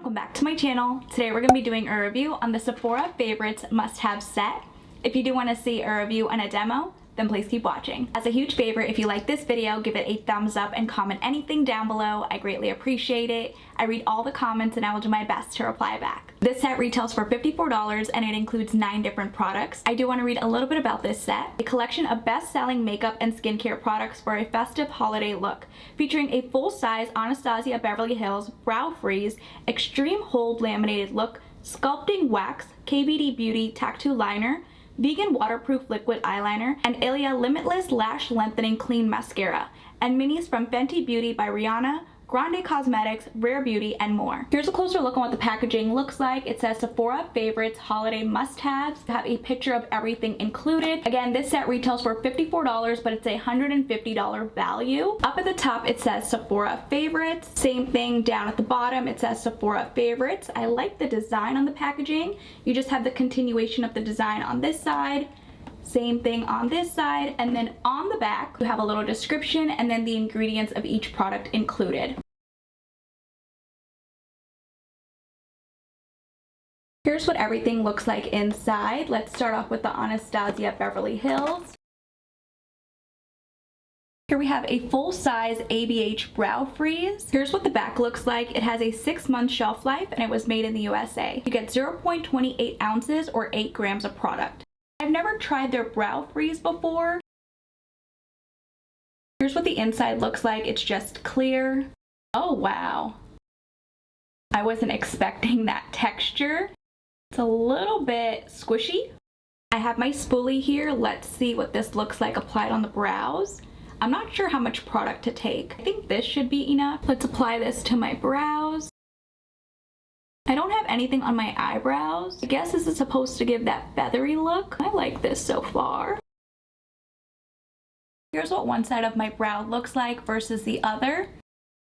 welcome back to my channel. Today we're going to be doing a review on the Sephora Favorites must-have set. If you do want to see a review and a demo, then please keep watching. As a huge favor, if you like this video, give it a thumbs up and comment anything down below. I greatly appreciate it. I read all the comments and I will do my best to reply back. This set retails for $54 and it includes 9 different products. I do want to read a little bit about this set. A collection of best-selling makeup and skincare products for a festive holiday look, featuring a full-size Anastasia Beverly Hills Brow Freeze, Extreme Hold Laminated Look, Sculpting Wax, Kbd Beauty Tattoo Liner, Vegan Waterproof Liquid Eyeliner, and Ilia Limitless Lash Lengthening Clean Mascara, and minis from Fenty Beauty by Rihanna, Grande Cosmetics, Rare Beauty, and more. Here's a closer look on what the packaging looks like. It says Sephora Favorites Holiday Must-Haves. You have a picture of everything included. Again, this set retails for $54, but it's a $150 value. Up at the top, it says Sephora Favorites. Same thing down at the bottom, it says Sephora Favorites. I like the design on the packaging. You just have the continuation of the design on this side. Same thing on this side, and then on the back you have a little description and then the ingredients of each product included. Here's what everything looks like inside. Let's start off with the Anastasia Beverly Hills. Here we have a full-size ABH Brow Freeze. Here's what the back looks like. It has a 6-month shelf life and it was made in the USA. You get 0.28 ounces or 8 grams of product. I've never tried their Brow Freeze before. Here's what the inside looks like. It's just clear. Oh wow. I wasn't expecting that texture. It's a little bit squishy. I have my spoolie here. Let's see what this looks like applied on the brows. I'm not sure how much product to take. I think this should be enough. Let's apply this to my brows. I don't have anything on my eyebrows. I guess this is supposed to give that feathery look. I like this so far. Here's what one side of my brow looks like versus the other.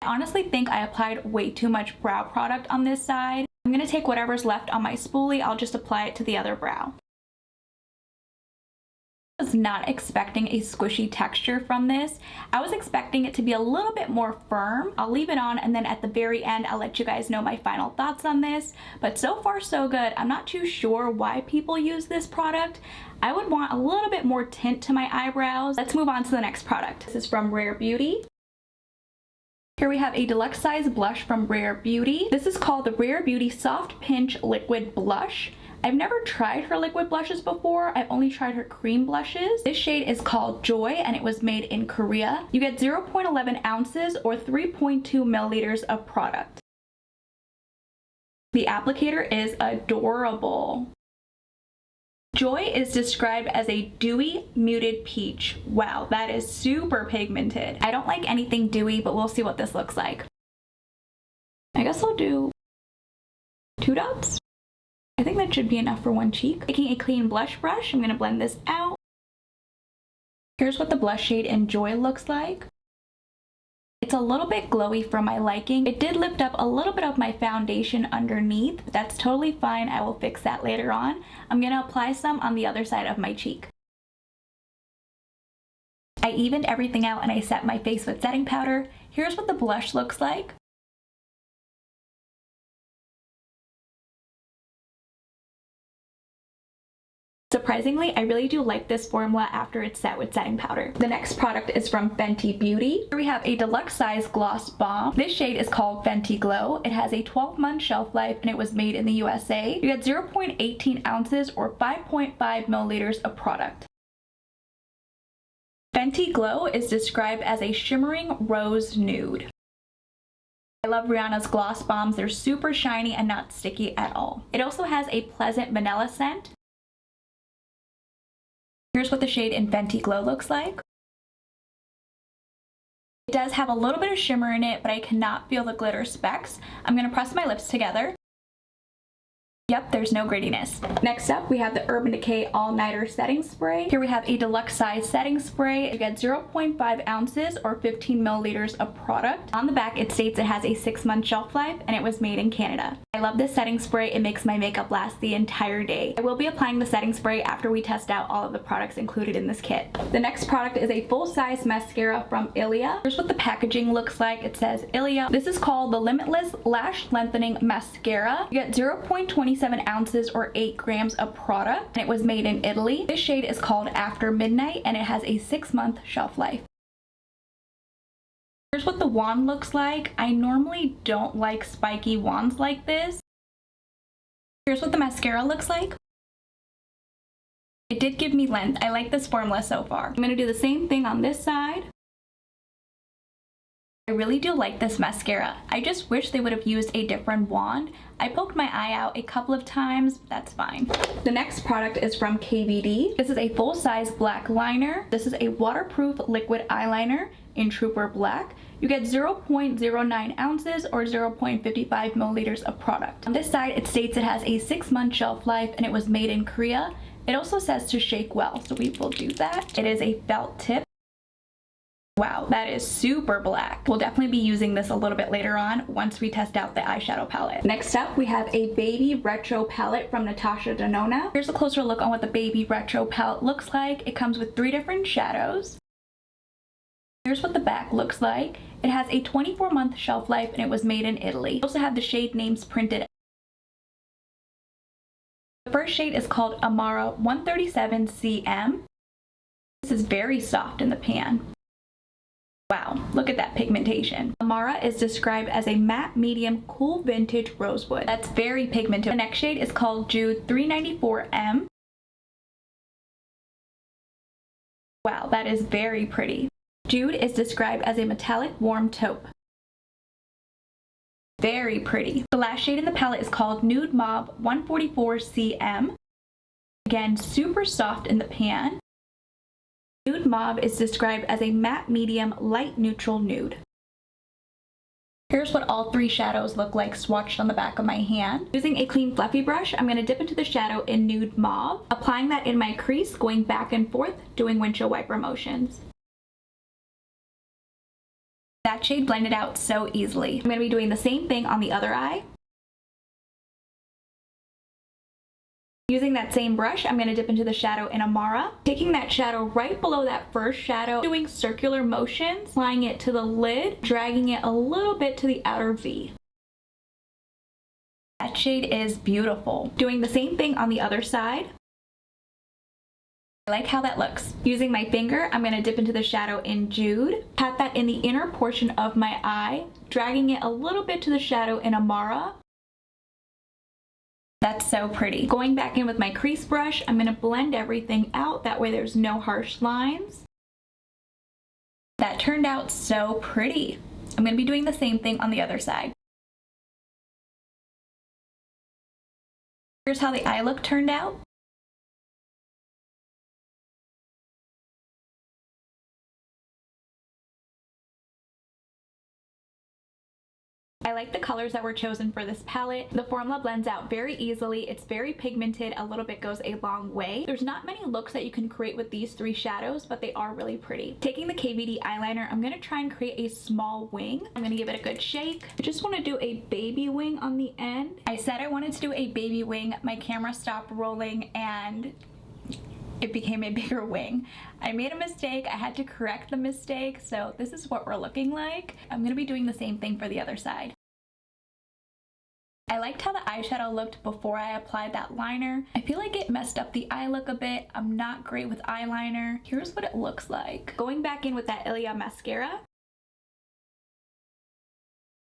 I honestly think I applied way too much brow product on this side. I'm going to take whatever's left on my spoolie. I'll just apply it to the other brow. I was not expecting a squishy texture from this. I was expecting it to be a little bit more firm. I'll leave it on and then at the very end I'll let you guys know my final thoughts on this. But so far so good. I'm not too sure why people use this product. I would want a little bit more tint to my eyebrows. Let's move on to the next product. This is from Rare Beauty. Here we have a deluxe size blush from Rare Beauty. This is called the Rare Beauty Soft Pinch Liquid Blush. I've never tried her liquid blushes before. I've only tried her cream blushes. This shade is called Joy and it was made in Korea. You get 0.11 ounces or 3.2 milliliters of product. The applicator is adorable. Joy is described as a dewy, muted peach. Wow, that is super pigmented. I don't like anything dewy, but we'll see what this looks like. I guess I'll do 2 dots. I think that should be enough for one cheek. Taking a clean blush brush, I'm going to blend this out. Here's what the blush shade in Joy looks like. It's a little bit glowy for my liking. It did lift up a little bit of my foundation underneath, but that's totally fine. I will fix that later on. I'm going to apply some on the other side of my cheek. I evened everything out and I set my face with setting powder. Here's what the blush looks like. Surprisingly, I really do like this formula after it's set with setting powder. The next product is from Fenty Beauty. Here we have a deluxe size gloss balm. This shade is called Fenty Glow. It has a 12-month shelf life and it was made in the USA. You get 0.18 ounces or 5.5 milliliters of product. Fenty Glow is described as a shimmering rose nude. I love Rihanna's gloss bombs. They're super shiny and not sticky at all. It also has a pleasant vanilla scent. Here's what the shade in Fenty Glow looks like. It does have a little bit of shimmer in it, but I cannot feel the glitter specks. I'm going to press my lips together. Yep, there's no grittiness. Next up, we have the Urban Decay All Nighter Setting Spray. Here we have a deluxe size setting spray. You get 0.5 ounces or 15 milliliters of product. On the back, it states it has a 6-month shelf life and it was made in Canada. I love this setting spray. It makes my makeup last the entire day. I will be applying the setting spray after we test out all of the products included in this kit. The next product is a full-size mascara from Ilia. Here's what the packaging looks like. It says Ilia. This is called the Limitless Lash Lengthening Mascara. You get 0.27 ounces or 8 grams of product, and it was made in Italy. This shade is called After Midnight, and it has a 6-month shelf life. Here's what the wand looks like. I normally don't like spiky wands like this. Here's what the mascara looks like. It did give me length. I like this formula so far. I'm going to do the same thing on this side. I really do like this mascara. I just wish they would have used a different wand. I poked my eye out a couple of times, but that's fine. The next product is from Kbd. This is a full-size black liner. This is a waterproof liquid eyeliner in Trooper Black. You get 0.09 ounces or 0.55 milliliters of product. On this side, it states it has a 6-month shelf life and it was made in Korea. It also says to shake well, so we will do that. It is a felt tip. Wow, that is super black. We'll definitely be using this a little bit later on once we test out the eyeshadow palette. Next up, we have a Baby Retro palette from Natasha Denona. Here's a closer look on what the Baby Retro palette looks like. It comes with 3 different shadows. Here's what the back looks like. It has a 24-month shelf life and it was made in Italy. We also have the shade names printed. The first shade is called Amara 137 CM. This is very soft in the pan. Wow, look at that pigmentation. Amara is described as a matte medium cool vintage rosewood. That's very pigmented. The next shade is called Jude 394M. Wow, that is very pretty. Jude is described as a metallic warm taupe. Very pretty. The last shade in the palette is called Nude Mauve 144 CM. Again, super soft in the pan. Nude Mauve is described as a matte medium light neutral nude. Here's what all 3 shadows look like swatched on the back of my hand. Using a clean fluffy brush, I'm going to dip into the shadow in Nude Mauve, applying that in my crease, going back and forth, doing windshield wiper motions. That shade blended out so easily. I'm going to be doing the same thing on the other eye. Using that same brush, I'm going to dip into the shadow in Amara, taking that shadow right below that first shadow, doing circular motions, applying it to the lid, dragging it a little bit to the outer V. That shade is beautiful. Doing the same thing on the other side. I like how that looks. Using my finger, I'm going to dip into the shadow in Jude, pat that in the inner portion of my eye, dragging it a little bit to the shadow in Amara. That's so pretty. Going back in with my crease brush, I'm going to blend everything out. That way there's no harsh lines. That turned out so pretty. I'm going to be doing the same thing on the other side. Here's how the eye look turned out. I like the colors that were chosen for this palette. The formula blends out very easily. It's very pigmented. A little bit goes a long way. There's not many looks that you can create with these 3 shadows, but they are really pretty. Taking the Kbd eyeliner, I'm going to try and create a small wing. I'm going to give it a good shake. I just want to do a baby wing on the end. I said I wanted to do a baby wing. My camera stopped rolling and it became a bigger wing. I made a mistake. I had to correct the mistake. So this is what we're looking like. I'm going to be doing the same thing for the other side. I liked how the eyeshadow looked before I applied that liner. I feel like it messed up the eye look a bit. I'm not great with eyeliner. Here's what it looks like. Going back in with that Ilia Mascara.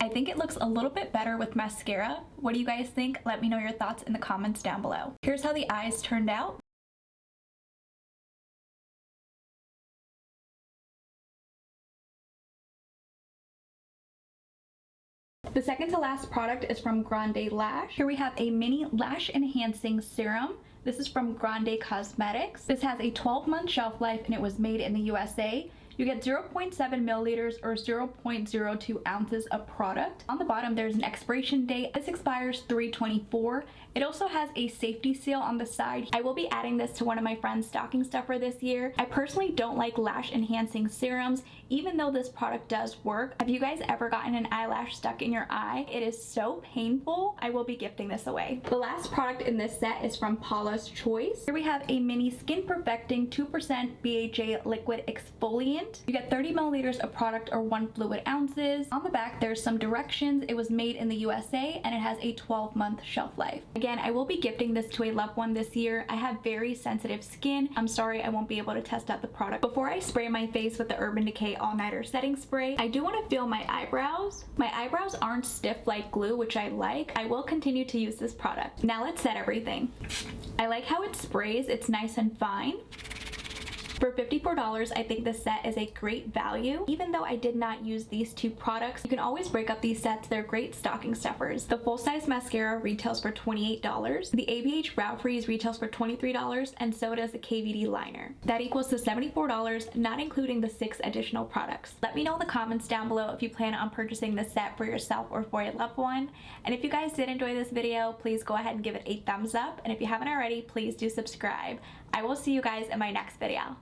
I think it looks a little bit better with mascara. What do you guys think? Let me know your thoughts in the comments down below. Here's how the eyes turned out. The second to last product is from Grande Lash. Here we have a mini lash enhancing serum. This is from Grande Cosmetics. This has a 12-month shelf life and it was made in the USA. You get 0.7 milliliters or 0.02 ounces of product. On the bottom, there's an expiration date. This expires 3/24. It also has a safety seal on the side. I will be adding this to one of my friend's stocking stuffer this year. I personally don't like lash enhancing serums, even though this product does work. Have you guys ever gotten an eyelash stuck in your eye? It is so painful. I will be gifting this away. The last product in this set is from Paulas Choice. Here we have a mini skin perfecting 2% BHA liquid exfoliant. You get 30 milliliters of product or 1 fluid ounces. On the back, there's some directions. It was made in the USA and it has a 12-month shelf life. Again, I will be gifting this to a loved one this year. I have very sensitive skin. I'm sorry I won't be able to test out the product. Before I spray my face with the Urban Decay All Nighter Setting Spray, I do want to feel my eyebrows. My eyebrows aren't stiff like glue, which I like. I will continue to use this product. Now let's set everything. I like how it sprays. It's nice and fine. For $54, I think this set is a great value. Even though I did not use these two products, you can always break up these sets. They're great stocking stuffers. The full-size mascara retails for $28. The ABH Brow Freeze retails for $23, and so does the Kbd Liner. That equals to $74, not including the 6 additional products. Let me know in the comments down below if you plan on purchasing this set for yourself or for a loved one. And if you guys did enjoy this video, please go ahead and give it a thumbs up. And if you haven't already, please do subscribe. I will see you guys in my next video.